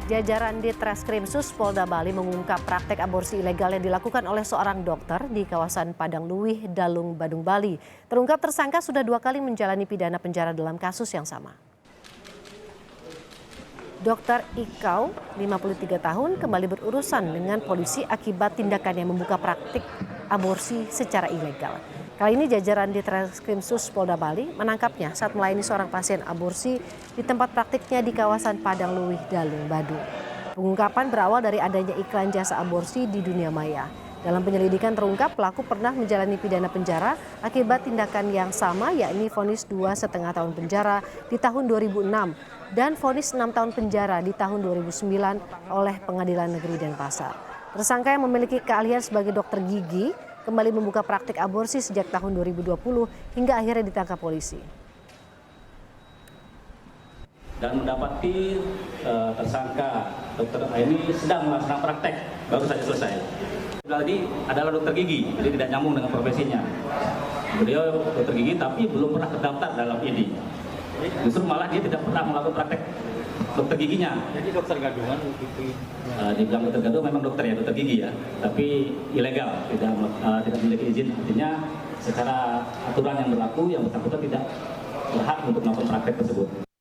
Jajaran Ditreskrimsus Polda Bali mengungkap praktek aborsi ilegal yang dilakukan oleh seorang dokter di kawasan Padang Luwih, Dalung, Badung, Bali. Terungkap tersangka sudah 2 kali menjalani pidana penjara dalam kasus yang sama. Dr. Ikau, 53 tahun, kembali berurusan dengan polisi akibat tindakannya membuka praktik aborsi secara ilegal. Kali ini jajaran Ditreskrimsus Polda Bali menangkapnya saat melayani seorang pasien aborsi di tempat praktiknya di kawasan Padang Luwih, Dalung, Badung. Pengungkapan berawal dari adanya iklan jasa aborsi di dunia maya. Dalam penyelidikan terungkap pelaku pernah menjalani pidana penjara akibat tindakan yang sama, yakni vonis 2,5 tahun penjara di tahun 2006 dan vonis 6 tahun penjara di tahun 2009 oleh Pengadilan Negeri Denpasar. Tersangka yang memiliki keahlian sebagai dokter gigi kembali membuka praktik aborsi sejak tahun 2020 hingga akhirnya ditangkap polisi. Dan mendapati tersangka dokter ini sedang melaksanakan praktek, baru saja selesai. Tadi adalah dokter gigi, jadi tidak nyambung dengan profesinya. Beliau dokter gigi tapi belum pernah terdaftar dalam ID. Justru malah dia tidak pernah melakukan praktek dokter giginya. Jadi dokter gadungan gitu. Dibilang dokter gadungan memang dokter ya, dokter gigi ya, tapi ilegal, tidak memiliki izin. Artinya secara aturan yang berlaku yang bersangkutan tidak berhak untuk melakukan praktek tersebut.